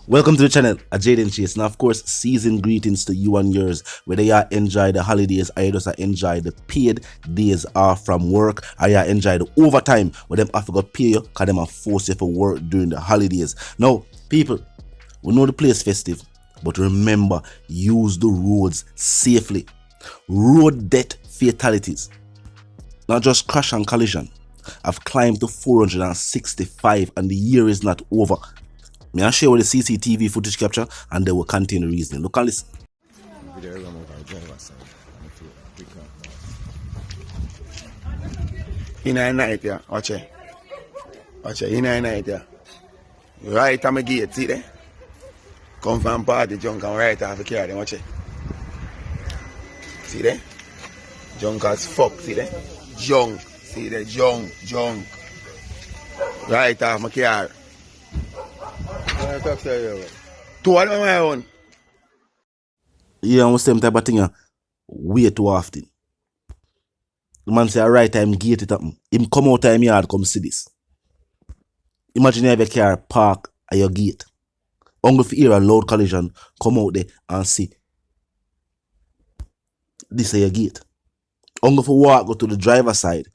Welcome to the channel, Jaden Chase. Now, of course, season greetings to you and yours. Whether you enjoy the holidays or you just enjoy the paid days off from work, or you enjoy the overtime where them have to go pay you because them are forced you for work during the holidays. Now, people, we know the place festive, but remember, use the roads safely. Road death fatalities, not just crash and collision, have climbed to 465 and the year is not over. May I share with the Cctv footage capture and they will contain the reasoning. Look and listen. In a night, yeah. Watch it. Watch it. In a night, yeah. Right on my gate, see there? Come from party junk and right off the car, then watch it. See there? Junk as fuck, see there? Junk. See there? Junk. Right off my car. Two of them my own. Yeah, almost same type of thing way too often. The man say right time gate it up. Him come out of him yard come see this. Imagine you have a car park at your gate. Only if you hear a loud collision, come out there and see. This is your gate. Only if you walk go to the driver's side,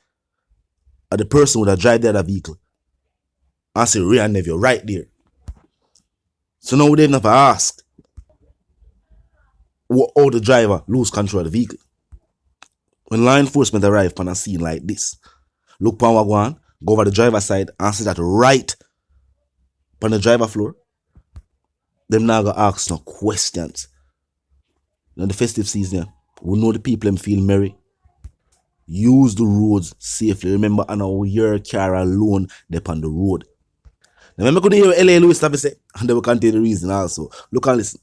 or the person would have drive the other vehicle and say rear nephew right there. So now they never ask how the driver lose control of the vehicle. When law enforcement arrive on a scene like this, look pan one, go over the driver's side and see that right on the driver floor, them now go ask no questions. Now the festive season, we know the people them feel merry. Use the roads safely. Remember, I know your car alone dep on the road. Now, remember, could hear L.A. Lewis stuff say, and they will contain the reason also. Look and listen.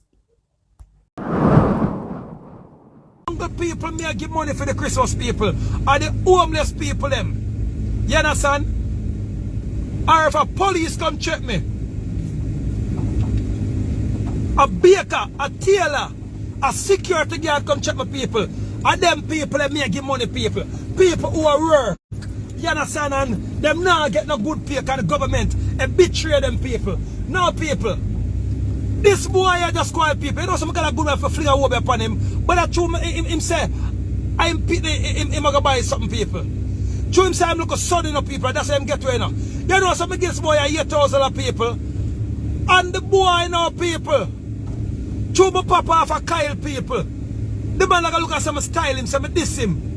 Good people may give money for the Christmas people, or the homeless people them. You understand? Or if a police come check me, a baker, a tailor, a security guard come check my people, and them people that may give money people who are work. You understand? And them now get no good pay because the government and betray them people. No people. This boy I just call people. You know some kind of good man for fling a wobe upon him. But that's true him say I'm him gonna buy something people. True him say I'm looking sudden of people, that's how him get to you know. You know some against boy 8,000 of people. And the boy know people. True my papa off a Kyle people. The man gonna look at some style him, some diss him.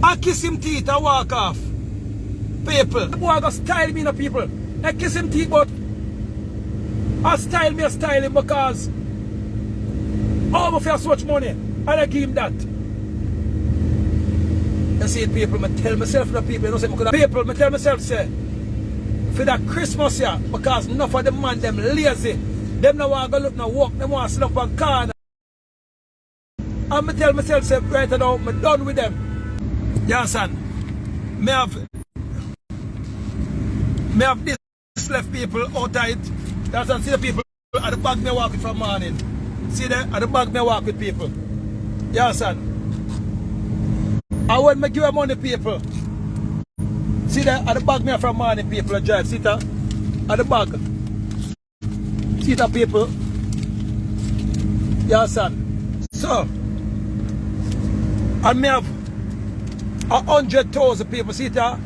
I kiss him teeth and walk off. People. The boy gonna style me, no people. I kiss him teeth, but I style him because all of you have so much money and I give him that. You see it, people, I tell myself the people, you know, say, people, I tell myself, say, for that Christmas here, because enough of them man, them lazy, them no want to go look no walk, them want to sit up on corner. And I tell myself, say, right now, I'm done with them. You understand? Me have this left people outside. That's why see the people at the back me walk with from morning. See there? At the back me walk with people. You understand? And when me give them money people, see there? At the back me from morning people drive. See there? At the back. See the people. You understand? So, and me have 100,000 people. See there?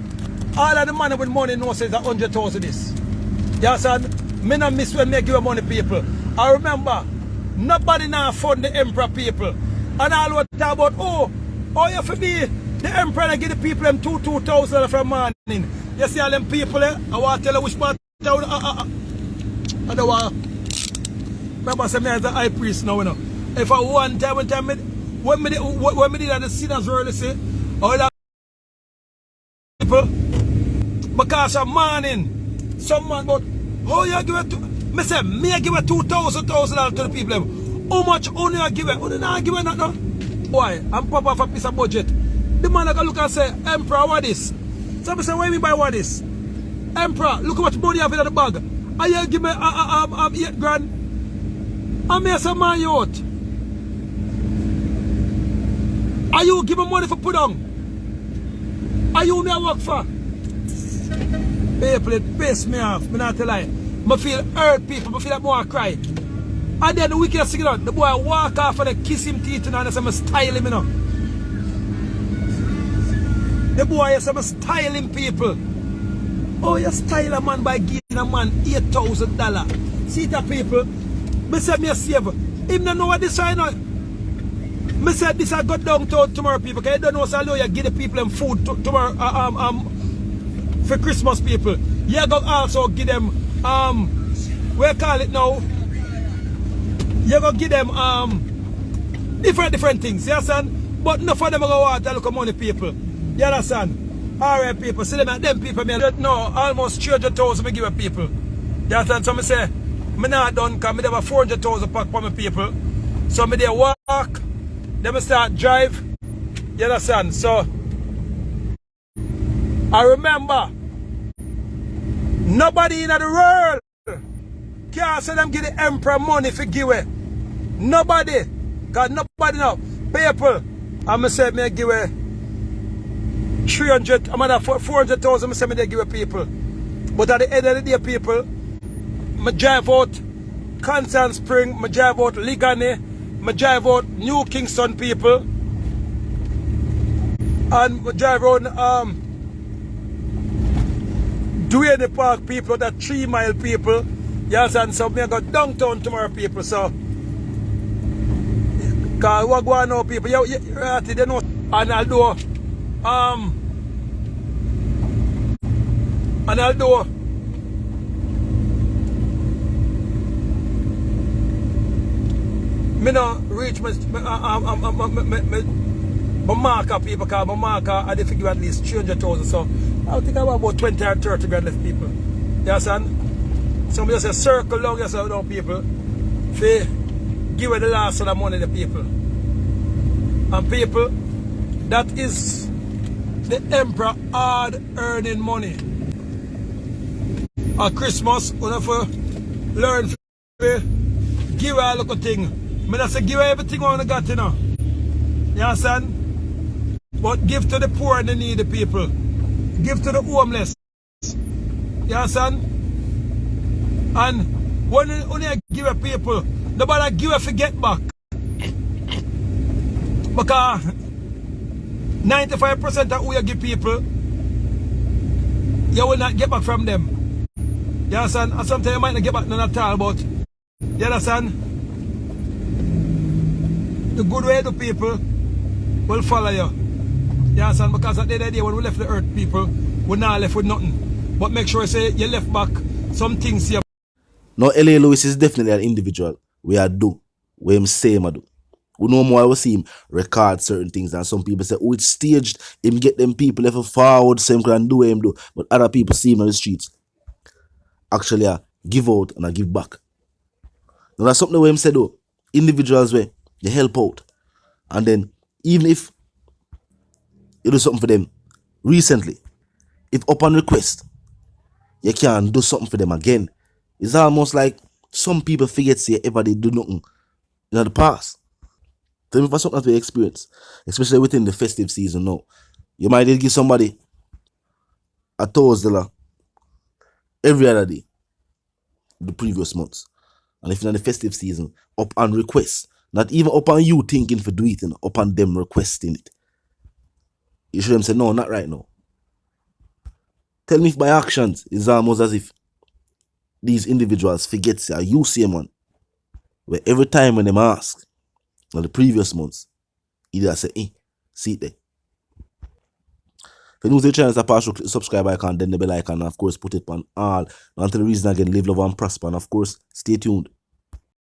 All of the money with money knows is 100,000 this. You understand? Me not miss when me give money people. I remember, nobody now fund the emperor people. And all what talk about, oh you have to be the emperor and give the people them 2,000 from morning. You see all them people I want to tell you which part I don't want. Remember I said me as a high priest now, you know. If I one time when me did at the sinners really say, all that people because of morning, some man but oh, you give it me say, me give it 2,000 to the people. How much only you give it? Only not give it that now? Why? I'm pop off a piece of budget. The man I look and say, Emperor, what this? So I say, what do you mean by what this? Emperor, look how much money you have in the bag. And you give me 8 grand. And me say, man, you out. Are you give me money for put on? Are you me I work for? People, it piss me off. Me not tell lie. I feel hurt people, I feel like more cry. And then the wickedest thing, you know, the boy walk off and they kiss him teeth and I say, I style him, you know. The boy is styling people. Oh, you style a man by giving a man $8,000. See that people? Me say me a save. Him don't know what this right now. Me said this I got down to tomorrow people. Because you don't know so you give the people them food tomorrow for Christmas people. You go also give them we call it now. You go give them different things, you understand? But enough of them go out and look at money people. You understand? Alright people, see them at them people me no almost 300,000 me give a people. You understand? So me say me not done because me have a 400,000 pack for my people. So me there walk, then me start drive. You understand? So I remember nobody in the world can't say them give the emperor money for give away. Nobody. Because nobody know. People, I'm say me give away 300, I'm at 400,000, I say me they give away people. But at the end of the day, people, I drive out Constant Spring, I drive out Ligani, I drive out New Kingston people, and I drive around Duane Park people, that 3 Mile people. Yes, and so I go downtown tomorrow people, so because what go on now people, they know, and I'll do me no reach my marker people, because my marker I did figure at least 300,000, so I think I have about 20 or 30 grand left people. You understand? So I just a circle long yourself down people for give away the last of the money to the people. And people, that is the emperor hard earning money. At Christmas, we have to learn to give away a little thing. I just say give away everything we got, you know. You understand? But give to the poor and the needy people. Give to the homeless. You understand? And when you give a people, nobody give a forget back. Because 95% of who you give people, you will not get back from them. You understand? And sometimes you might not get back none at all, but you understand? The good way to people will follow you. You understand? Because at the end of the day, when we left the earth, people, we're not left with nothing. But make sure you say you left back some things here. Now, P0lice is definitely an individual. We are do. We him say him do. We know more we see him record certain things, and some people say, oh, it's staged. Him get them people if forward, same can do what him do. But other people see him on the streets. Actually, I give out and I give back. Now, that's something where him said, though. Individuals where you help out. And then, even if you do something for them recently, if upon request, you can do something for them again. It's almost like some people forget say ever they do nothing in the past. Tell me for something that we experience, especially within the festive season now. You might give somebody $1,000 every other day the previous months. And if you're in the festive season, up on request, not even up on you thinking for do it, up on them requesting it. You should them say, no, not right now. Tell me if by actions, it's almost as if these individuals forget say, you see man, where every time when them ask, in the previous months, either say, see it there. If you know the channel, a partial subscribe icon, then the bell icon, and of course put it on all. Until the reason again, live, love, and prosper, and of course, stay tuned.